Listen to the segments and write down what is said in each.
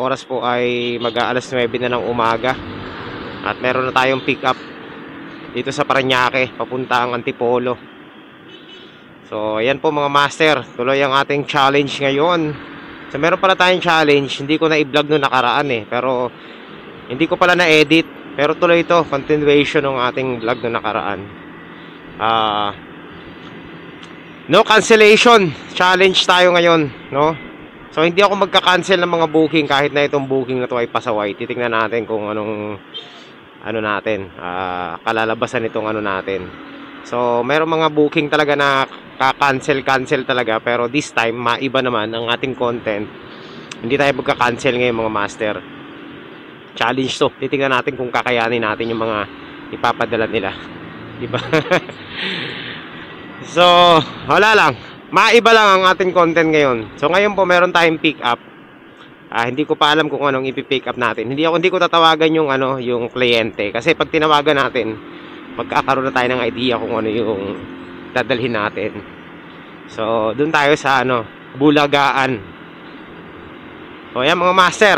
oras po ay mag-aalas 9 na ng umaga. At meron na tayong pick up dito sa Parañaque, papuntang Antipolo. So ayan po mga master, tuloy ang ating challenge ngayon. So meron pala tayong challenge, hindi ko na i-vlog noong nakaraan pero hindi ko pala na-edit. Pero tuloy ito, continuation ng ating vlog noong nakaraan. No cancellation challenge tayo ngayon, no? So hindi ako magka-cancel ng mga booking kahit na itong booking na to ay pasaway. Titingnan natin kung anong kalalabasan itong natin. So meron mga booking talaga na ka-cancel talaga, pero this time maiba naman ang ating content. Hindi tayo magka-cancel ngayon mga master. Challenge to. Titingnan natin kung kakayanin natin yung mga ipapadala nila, di ba? So wala lang, maiba lang ang ating content ngayon. So ngayon po meron tayong pick up. Hindi ko pa alam kung anong ipi-pick up natin. Hindi ko tatawagan yung yung kliyente, kasi pag tinawagan natin, magkakaroon na tayo ng idea kung ano yung dadalhin natin. So doon tayo sa bulagaan. So ayan mga master,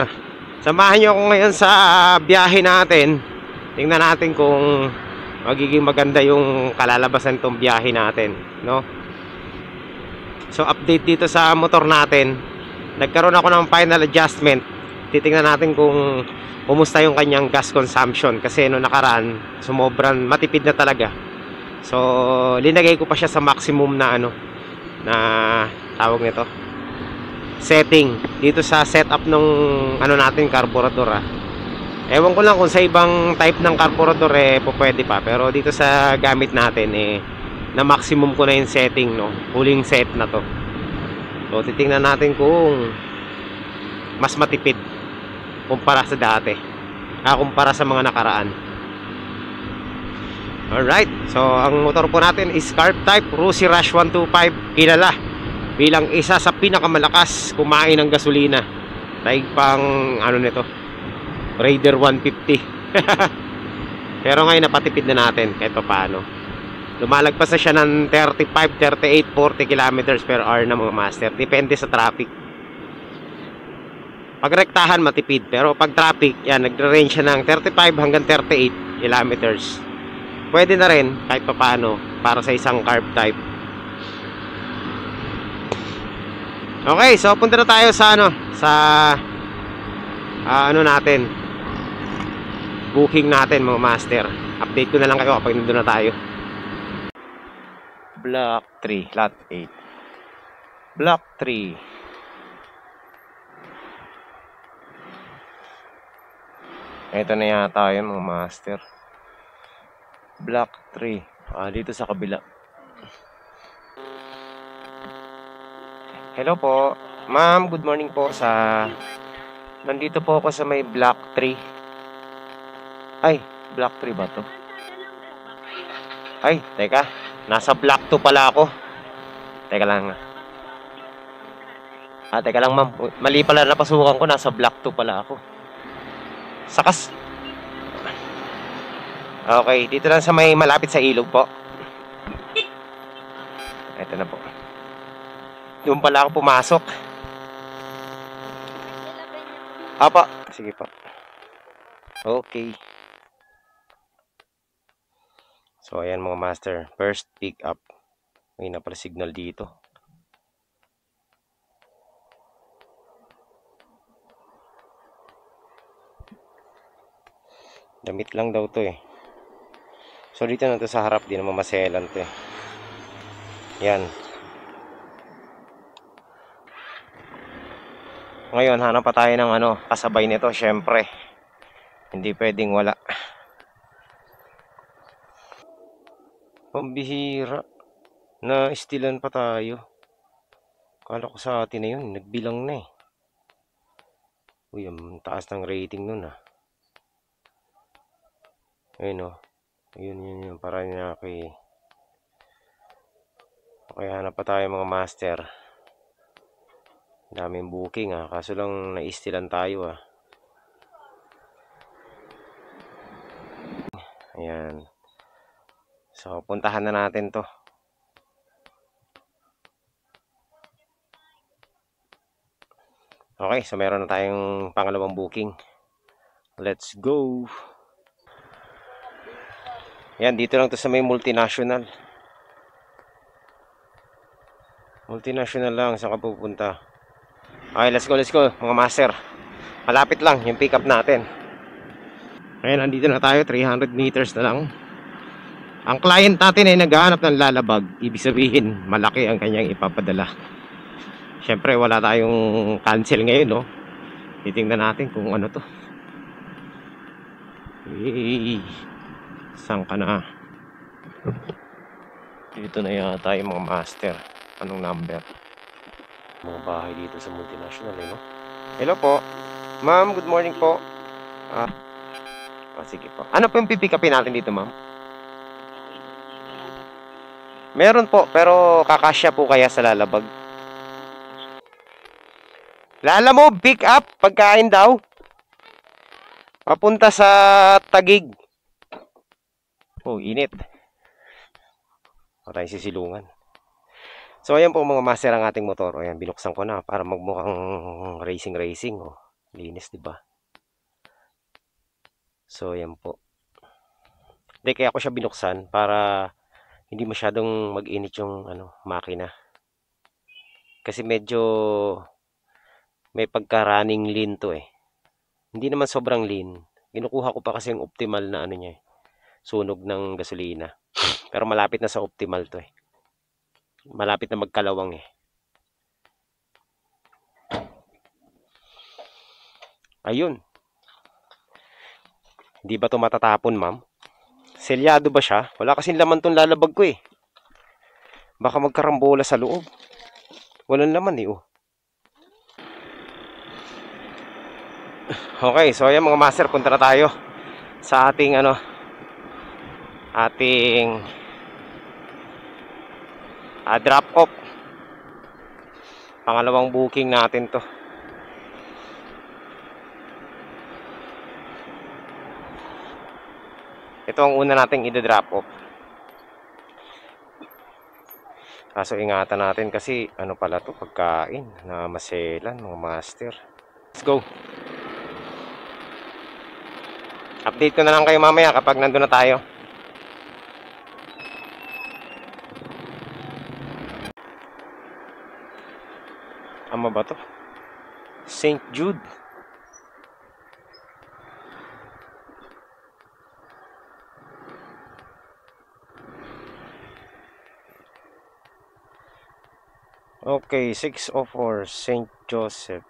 samahan nyo ako ngayon sa biyahe natin. Tingnan natin kung magiging maganda yung kalalabasan tong biyahe natin, no? So update dito sa motor natin. Nagkaroon ako ng final adjustment. Titingnan natin kung kumusta yung kanyang gas consumption, kasi no nakaraan sumobran, matipid na talaga. So linagay ko pa siya sa maximum na na tawag nito, setting dito sa setup ng natin carburetor. Ewan ko lang kung sa ibang type ng carburetor pwede pa, pero dito sa gamit natin na maximum ko na yung setting, no, huling set na to. So titingnan natin kung mas matipid kumpara sa dati, kumpara sa mga nakaraan. Alright, so ang motor po natin is carb type Rusi Rush 125, kilala bilang isa sa pinakamalakas kumain ng gasolina. Daig pang nito, Raider 150. Pero ngayon napatipid na natin kahit paano. Lumalagpas na siya ng 35, 38, 40 kilometers per hour na mga master. Depende sa traffic. Pag rektahan matipid, pero pag traffic, yan, nagre-range siya ng 35 hanggang 38 kilometers. Pwede na rin kahit paano para sa isang carb type. Okay, so punta na tayo sa natin, booking natin mga master. Update ko na lang kayo kapag nandun na tayo. Block 3, lot 8. Block 3. Ito na yata yun mga master. Block 3. Dito sa kabila. Hello po. Ma'am, good morning po. Nandito po ako sa may block 3. Ay, block 3 ba to? Ay, teka. Nasa block 2 pala ako. Teka lang. Teka lang ma'am. Mali pala, napasukan ko. Nasa block 2 pala ako. Sakas. Okay, dito lang sa may malapit sa ilog po. Ito na po. Doon pala ako pumasok. Apa, sige po. Okay. So ayan mga master, first pick up. May napala signal dito. Damit lang daw to So dito na to sa harap, di naman maselan to Yan. Ngayon hanap pa tayo ng kasabay nito, syempre. Hindi pwedeng wala. Pambihira. Na-istilan pa tayo. Kala ko sa atin na yun. Nagbilang na Uy, ang taas ng rating nun Ayun Yun. Para niya kay... Okay, hanap pa tayo mga master. Daming booking Kaso lang na-istilan tayo Ayan. So, puntahan na natin to. Okay, so meron na tayong pangalawang booking. Let's go. Yan, dito lang to sa may multinational. Multinational lang, saan ka pupunta? Okay, let's go mga master. Malapit lang yung pick up natin. Ngayon, andito na tayo, 300 meters na lang. Ang client natin ay naghahanap ng lalabag. Ibig sabihin, malaki ang kanyang ipapadala. Siyempre, wala tayong cancel ngayon, no? Titingnan natin kung ano to. Hey, saan ka na? Dito na yata yung mga master. Anong number? Mga bahay dito sa multinational, no? Hello po. Ma'am, good morning po. Sige po. Ano po yung pipick upin natin dito, ma'am? Meron po, pero kakasya po kaya sa lalabag. Lalamove, pick up, pagkain daw. Papunta sa Taguig. Oh, init. Wala tayong sisilungan. So, ayan po mga master ang ating motor. Ayan, binuksan ko na para magmukhang racing. Oh, linis, diba? So, ayan po. Hindi, kaya ako siya binuksan para hindi masyadong mag-init yung makina. Kasi medyo may pagka-running lean to eh. Hindi naman sobrang lean. Kinukuha ko pa kasi yung optimal na niya eh. Sunog ng gasolina. Pero malapit na sa optimal to eh. Malapit na magkalawang eh. Ayun. Hindi ba to matatapon, ma'am? Selyado ba siya? Wala kasing laman tong lalabag ko eh. Baka magkarambola sa loob. Walang laman eh oh. Okay, so ayan mga master, punta na tayo sa ating drop off. Pangalawang booking natin to. Ito ang una nating i-drop off. Kaso ingatan natin kasi pala to, pagkain na maselan mga master. Let's go. Update ko na lang kayo mamaya kapag nandun na tayo. Ama ba to? St. Jude. Okay, 604 St. Joseph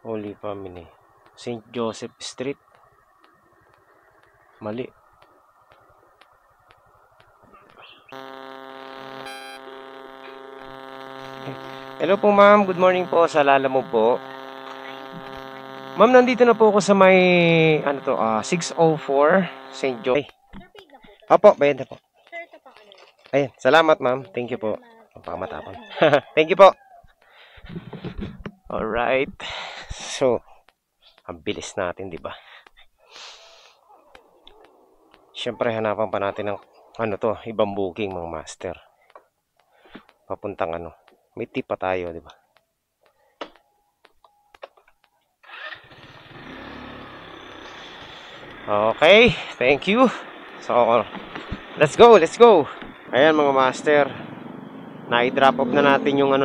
Holy Family. St. Joseph Street. Mali. Hello po ma'am, good morning po sa Lalamove po. Ma'am, nandito na po ako sa may 604 St. Joseph. Opo, bayad na po. Ayun, salamat ma'am. Thank you po. Pakamatapon. Thank you po. Alright. So, ang bilis natin, di ba? Siyempre, hanapan pa natin ng ibang booking mga master. Papuntang may tip pa tayo, di ba? Okay, thank you. So, let's go. Ayan mga master. Na-i-drop off na natin yung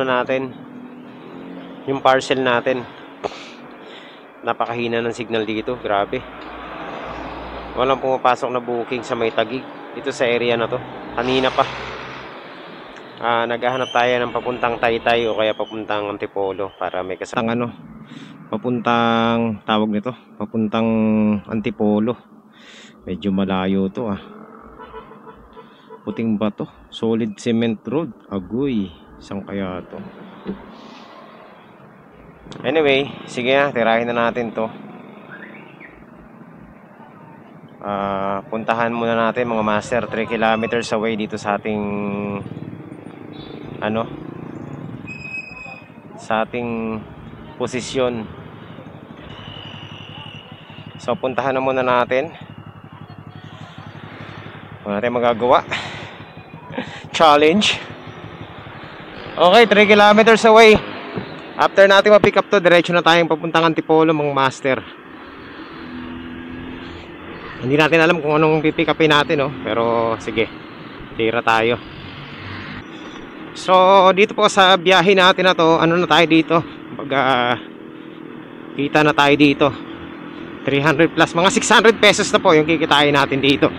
yung parcel natin. Napakahina ng signal dito, grabe. Walang pumapasok na booking sa may Taguig dito sa area na to. Kanina pa. Naghahanap tayo ng papuntang Taytay o kaya papuntang Antipolo para may kasama papuntang tawag nito, papuntang Antipolo. Medyo malayo to Puting bato, solid cement road. Agoy, saan kaya to? Anyway, sige na, tirahin na natin to. Puntahan muna natin mga master, 3 kilometers away dito sa ating sa ating posisyon. So puntahan na muna natin. Wala tayong magagawa. Challenge. Okay, 3 kilometers away. After natin ma-pick up to, diretso na tayong papuntang Antipolo, mga master. Hindi natin alam kung anong pipick upin natin, no? Pero sige, tira tayo. So, dito po sa biyahe natin na to, ano na tayo dito? Kita na tayo dito. 300 plus, mga 600 pesos na po yung kikitain natin dito.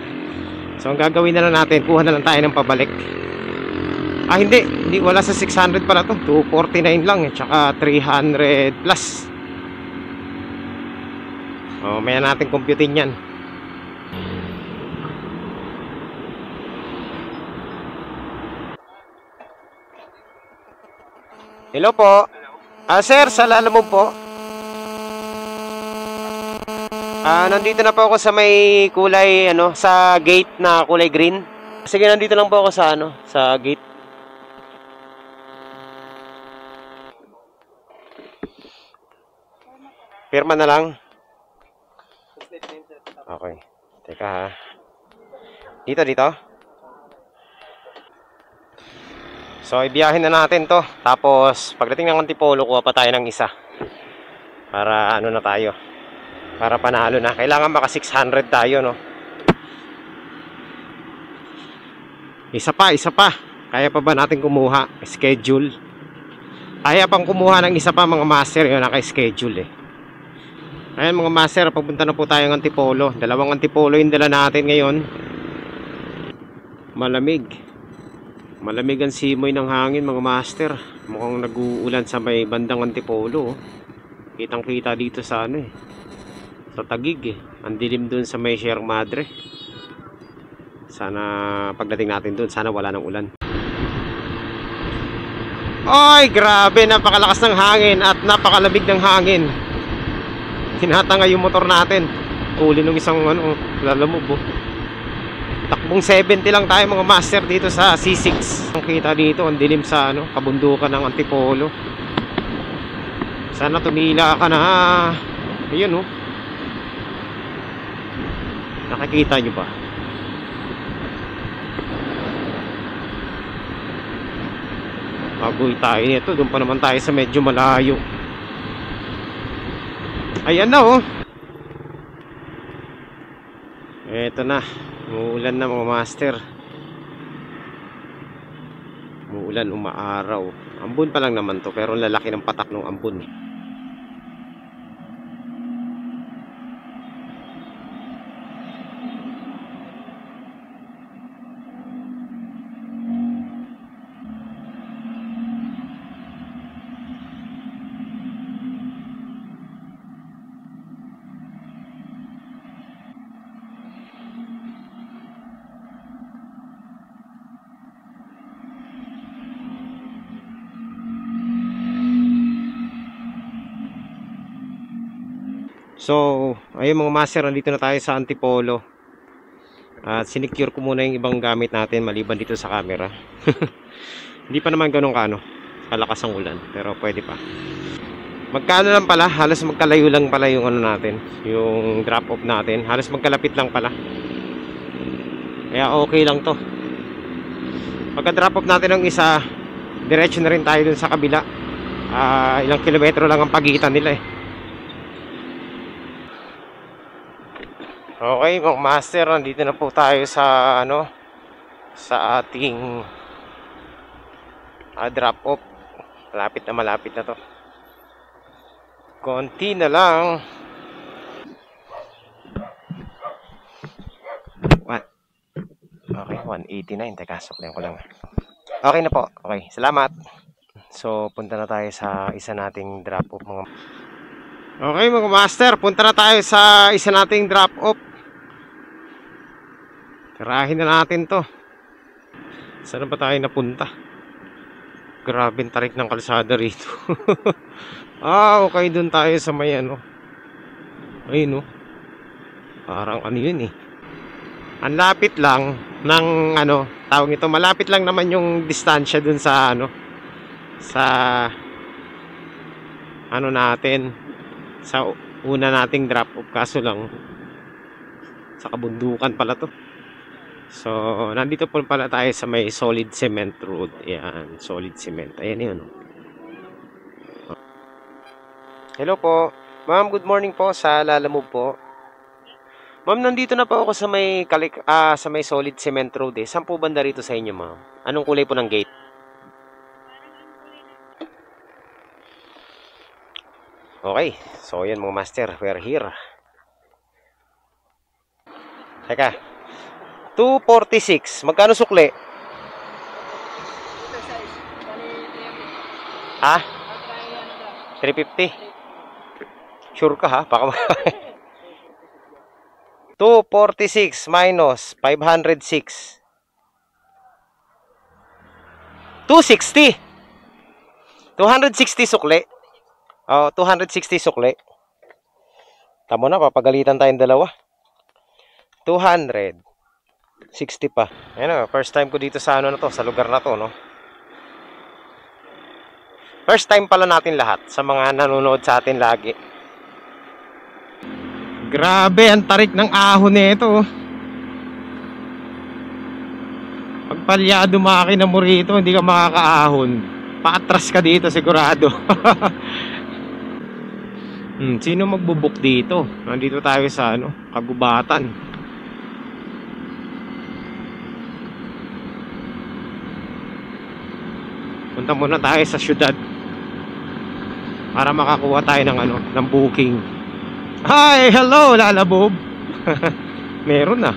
So, ang gagawin na lang natin, kuha na lang tayo ng pabalik. Hindi, wala sa 600 pala to. 249 lang, tsaka 300 plus. Maya natin computein yan. Hello po. Sir, sa Lalamove po. Nandito na po ako sa may kulay, sa gate na kulay green. Sige, nandito lang po ako sa gate. Pirma na lang. Okay. Teka ha. Dito. So, ibiyahin na natin to. Tapos, pagdating ng Antipolo, kuha pa tayo ng isa. Para na tayo. Para panalo na. Kailangan maka 600 tayo, no? Isa pa. Kaya pa ba natin kumuha? Schedule. Kaya pang kumuha ng isa pa, mga master. Yun, naka-schedule eh. Ayan mga master, papunta na po tayo ng Antipolo. Dalawang Antipolo yung dala natin ngayon. Malamig ang simoy ng hangin mga master. Mukhang nag-uulan sa may bandang Antipolo. Kitang kita dito sa sa Taguig eh. Ang dilim dun sa may Sierra Madre. Sana pagdating natin dun, sana wala ng ulan. Ay grabe, napakalakas ng hangin at napakalamig ng hangin. Hinatanga yung motor natin. Uli nung isang Lalamove. Takbong 70 lang tayo mga master dito sa C6. Ang kita dito, ang dilim sa kabundukan ng Antipolo. Sana tumila ka na. Ayun nakikita nyo ba? Bagoy tayo nito. Doon pa naman tayo sa medyo malayo. Ayan na Eto na. Umuulan na mga master. Umuulan, umaaraw. Ambon pa lang naman to, pero lalaki ng patak ng ambon. So, ayun mga master, nandito na tayo sa Antipolo. At sinecure ko muna yung ibang gamit natin maliban dito sa camera. Hindi pa naman ganun kalakas ang ulan, pero pwede pa. Magkano lang pala, halos magkalayo lang pala yung natin, yung drop off natin. Halos magkalapit lang pala. Kaya okay lang to. Pagka drop off natin ng isa, diretso na rin tayo dun sa kabila. Ilang kilometro lang ang pagitan nila eh. Okay mga master, nandito na po tayo sa sa ating drop off. Malapit na to. Konti na lang. What? Okay, 189. Teka, suklihan ko lang. Okay na po. Okay, salamat. So, punta na tayo sa isa nating drop off mga. Okay mga master, punta na tayo sa isa nating drop off. Tirahin na natin to. Saan ba tayo napunta? Grabe tarik ng kalsada rito. Okay, dun tayo sa may ayun parang yun eh. Ang lapit lang ng tawag ito, malapit lang naman yung distansya dun sa sa natin, sa una nating drop off. Kaso lang sa kabundukan pala to. So, nandito po pala tayo sa may solid cement road. Ayan, solid cement. Ayan yun. Hello po. Ma'am, good morning po sa Lalamove po. Ma'am, nandito na po ako sa may sa may solid cement road eh. Saan po banda rito sa inyo, ma'am? Anong kulay po ng gate? Okay. So, ayan mga master, we're here. Teka. 246. Magkano sukli? Ha? 350? Sure ka ha? Baka 246 minus 506. 260. 260 sukli. Oh, 260 sukli. Tamo na, papagalitan tayong dalawa. 260 pa. Ayan o, first time ko dito sa ano na to, sa lugar na to, no? First time pala natin lahat sa mga nanonood sa atin lagi. Grabe, ang tarik ng ahon nito. Pag palyado makina mo rito, hindi ka makakaahon. Paatras ka dito sigurado. Sino magbubuk dito? Nandito tayo sa ano, Kagubatan. Punta muna tayo sa syudad para makakuha tayo ng ano, ng booking. Hi, hello Lalamove. Meron na.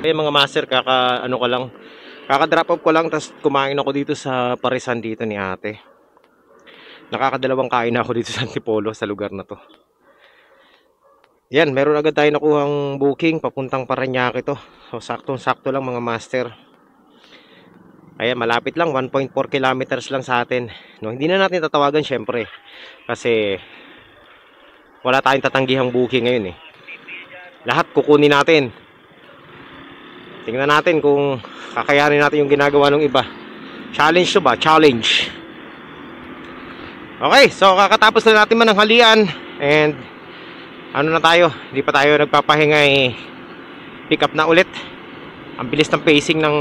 Okay mga master, kaka-drop off ko lang, tapos kumain ako dito sa Parisan dito ni ate. Nakakadalawang kain na ako dito sa Antipolo, sa lugar na to. Yan, meron agad tayo nakuhang booking papuntang Parañaque to. So saktong-sakto lang mga master. Ayan, malapit lang, 1.4 kilometers lang sa atin. No, hindi na natin tatawagan syempre kasi wala tayong tatanggihang booking ngayon eh. Lahat kukunin natin. Tingnan natin kung kakayanin natin yung ginagawa ng iba. Challenge to ba? Challenge. Okay, so kakatapos na natin mananghalian and ano na tayo, hindi pa tayo nagpapahinga eh. Pick up na ulit. Ang bilis ng pacing ng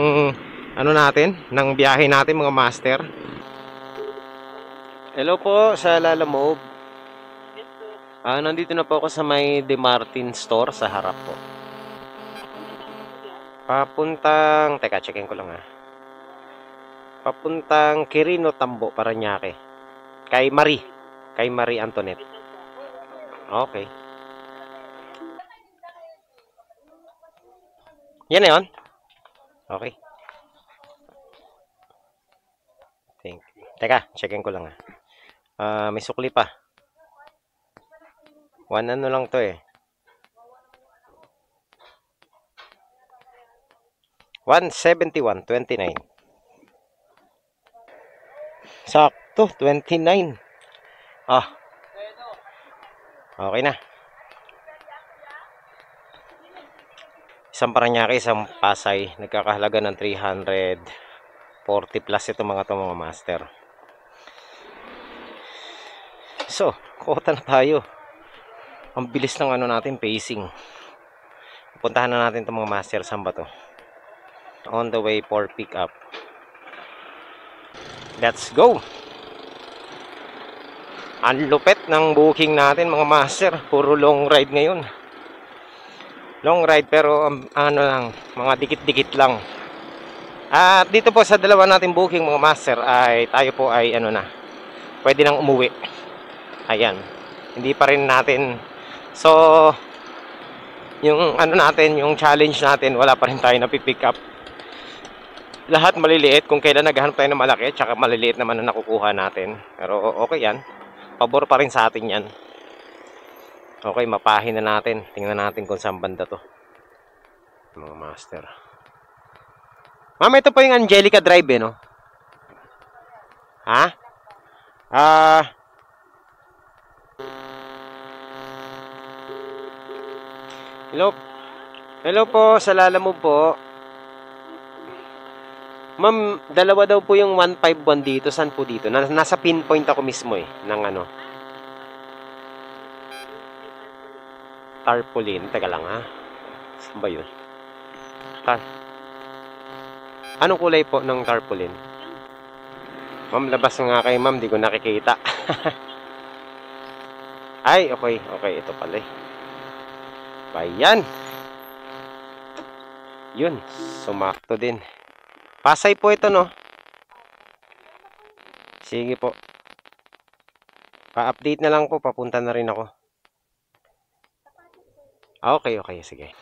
ano natin, ng biyahe natin mga master. Hello po sa Lalamove. Nandito na po ako sa may De Martin store sa harap po. Papuntang, teka, checkin ko lang ha. Papuntang Quirino Tambo, Parañaque. Kay Marie Antoinette. Okay. Yan na yun? Okay. Teka, checkin ko lang ha. May sukli pa. 1 ano lang to eh. 171.29. Sakto, 29. Okay na. Isang Parañaque, isang Pasay. Nagkakahalaga ng 340 plus ito mga master. So, kota na tayo. Ang bilis ng ano natin, pacing. Puntahan na natin itong mga master. Saan ba to? On the way for pick up. Let's go! Ang lupet ng booking natin mga master. Puro long ride ngayon. Long ride pero ano lang, mga dikit-dikit lang. At dito po sa dalawa natin booking mga master ay tayo po ay ano na, pwede nang umuwi. Ayan. Hindi pa rin natin. So, yung ano natin, yung challenge natin, wala pa rin tayo na pick up. Lahat maliliit. Kung kailan naghahanap tayo ng malaki, tsaka maliliit naman na nakukuha natin. Pero okay yan. Pabor pa rin sa atin yan. Okay, mapahin na natin. Tingnan natin kung saan banda to. Mga master. Ma'am, ito po yung Angelica Drive eh, no? Ha? Hello. Hello po, sa Lalamove po. Ma'am, dalawa daw po yung 151 dito. Saan po dito? Nasa pinpoint ako mismo eh, ng ano. Tarpaulin. Teka lang ha. Saan ba yun? Anong kulay po ng tarpaulin? Ma'am, labas nga kayo ma'am, di ko nakikita. Ay, okay, ito pala eh. Ayan. Yun, sumakto din. Pasay po ito, no? Sige po. Pa-update na lang po, papunta na rin ako. Okay, sige.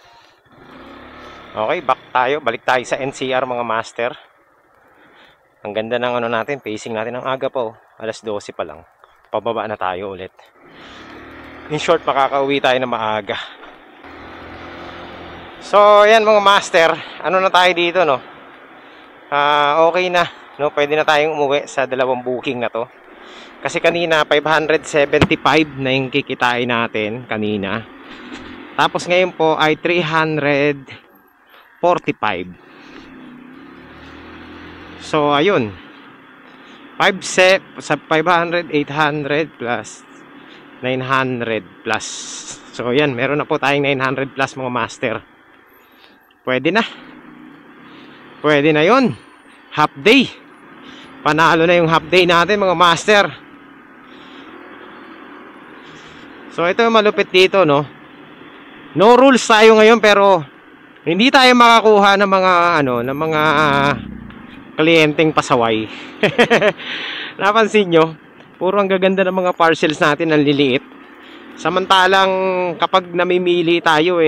Okay, balik tayo sa NCR mga master. Ang ganda ng ano natin, pacing natin ang aga pa oh. Alas 12 pa lang. Pababa na tayo ulit. In short, makakauwi tayo na maaga. So, ayan mga master, ano na tayo dito, no? Okay na, no? Pwede na tayong umuwi sa dalawang booking na to. Kasi kanina, 575 na yung kikitain natin kanina. Tapos ngayon po ay 345. So, ayun. 500, 800 plus 900 plus. So, yan. Meron na po tayong 900 plus mga master. Pwede na. Pwede na yun. Half day. Panalo na yung half day natin mga master. So, ito yung malupit dito, no? No rules tayo ngayon pero hindi tayo makakuha ng mga ng mga kliyenteng pasaway. Napansin nyo? Puro ang gaganda ng mga parcels natin ang liliit. Samantalang kapag namimili tayo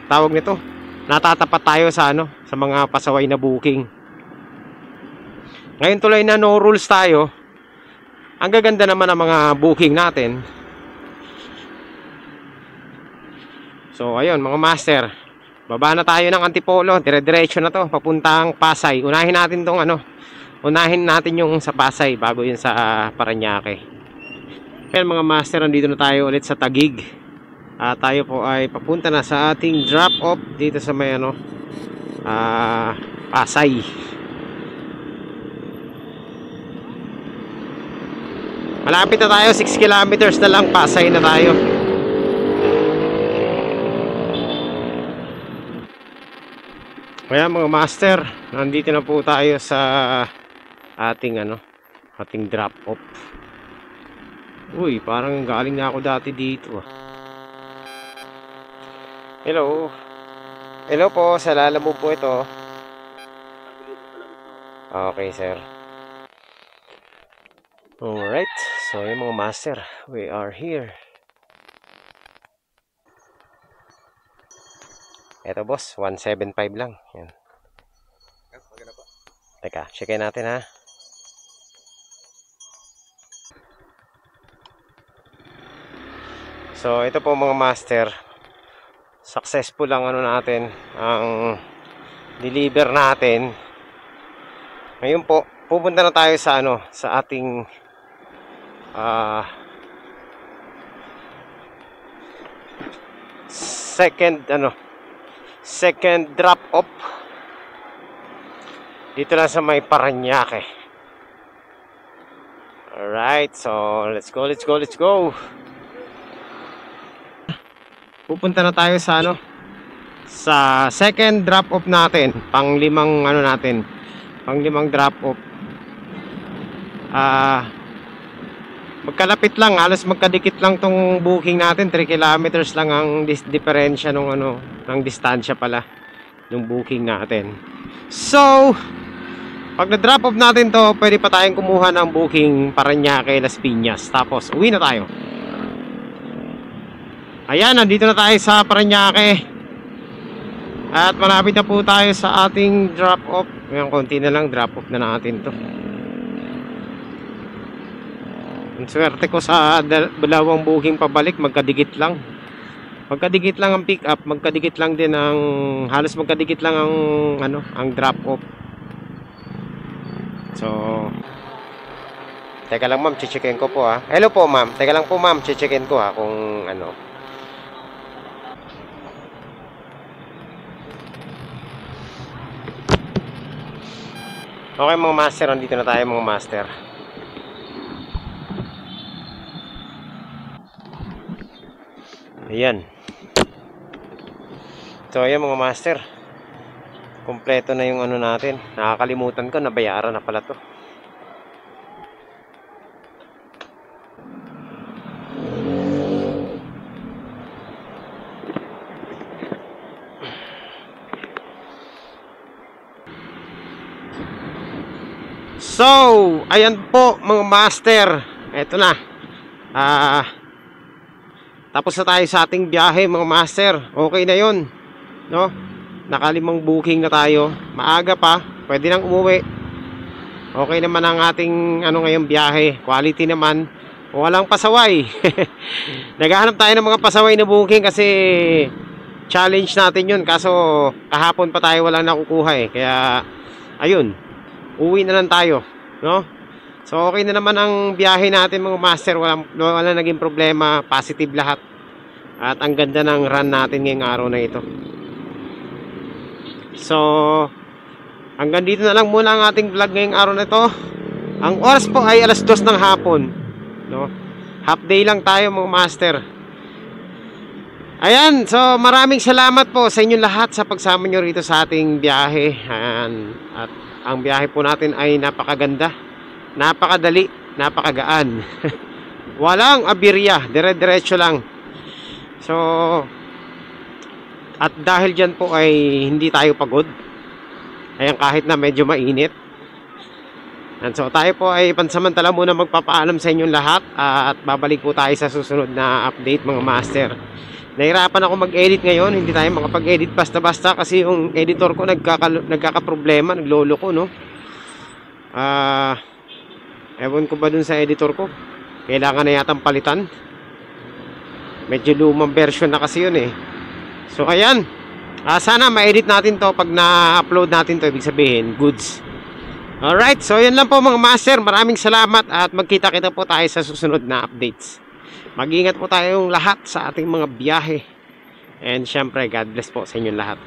tawag nito, natatapat tayo sa sa mga pasaway na booking. Ngayon tuloy na no rules tayo. Ang gaganda naman ng mga booking natin. So ayun mga master, baba na tayo ng Antipolo, dire-diretso na to papuntang Pasay. Unahin natin yung sa Pasay bago yun sa Parañaque. Kaya mga master, nandito na tayo ulit sa Taguig. Tayo po ay papunta na sa ating drop off dito sa may Pasay. Malapit na tayo, 6 kilometers na lang, Pasay na tayo. Kaya mga master, nandito na po tayo sa ating ating drop off. Uy, parang galing na ako dati dito Hello. Hello po, sa Lalamove po ito. Okay, sir. Alright, so yung mga master, we are here. Eto boss, 175 lang. Yan. Teka, checkin natin ha. So ito po mga master, successful ang natin, ang deliver natin. Ngayon po, pupunta na tayo sa sa ating second drop off dito lang sa may Parañaque. Alright, so let's go. Pupunta na tayo sa sa second drop off natin, pang-limang pang-limang drop off. Magkalapit lang, halos magkadikit lang tong booking natin. 3 kilometers lang ang diferensya ng ng distansya pala ng booking natin. So, pag na-drop off natin to, pwede pa tayong kumuha ng booking Parañaque, Las Piñas. Tapos, uwi na tayo. Ayan, nandito na tayo sa Parañaque. At malapit na po tayo sa ating drop off. Ayan, konti na lang, drop off na natin to. Ang swerte ko sa dalawang booking pabalik, magkadikit lang. Magkadikit lang ang pick up, magkadikit lang din ang halos magkadikit lang ang ang drop off. So teka lang ma'am, checkin ko po ha. Hello po ma'am. Teka lang po ma'am, checkin ko ha kung Okay mga master, nandito na tayo mga master. Ayan. Ito So ayan mga master, kompleto na yung ano natin. Nakakalimutan ko, nabayaran na pala to. So ayan po mga master, eto na. Tapos na tayo sa ating biyahe mga master. Okay na yun, no? Nakalimang booking na tayo. Maaga pa, pwede nang umuwi. Okay naman ang ating ano ngayong biyahe. Quality naman, walang pasaway. Naghahanap tayo ng mga pasaway na booking kasi challenge natin yun. Kaso kahapon pa tayo walang nakukuha eh. Kaya ayun, uwi na lang tayo, no? So okay na naman ang biyahe natin mga master. Wala naging problema, positive lahat. At ang ganda ng run natin ngayong araw na ito. So hanggang dito na lang muna ang ating vlog ngayong araw na ito. Ang oras po ay 2:00 ng hapon, no? Half day lang tayo mga master. Ayan, so maraming salamat po sa inyong lahat sa pagsama nyo rito sa ating biyahe. At ang biyahe po natin ay napakaganda, napakadali, napakagaan. Walang abirya, dire-diretso lang. So at dahil dyan po ay hindi tayo pagod. Ayan, kahit na medyo mainit. And so tayo po ay pansamantala muna magpapaalam sa inyong lahat. At babalik po tayo sa susunod na update mga master. Nahirapan ako mag-edit ngayon. Hindi tayo makapag-edit basta-basta kasi yung editor ko nagkakaproblema, naglolo ko, no? Ewan ko ba dun sa editor ko, kailangan na yatang palitan. Medyo lumang version na kasi yun eh. So ayan, sana ma-edit natin to. Pag na-upload natin to, ibig sabihin goods. Alright, so yan lang po mga master. Maraming salamat at magkita-kita po tayo sa susunod na updates. Mag-ingat po tayong lahat sa ating mga biyahe. And syempre, God bless po sa inyong lahat.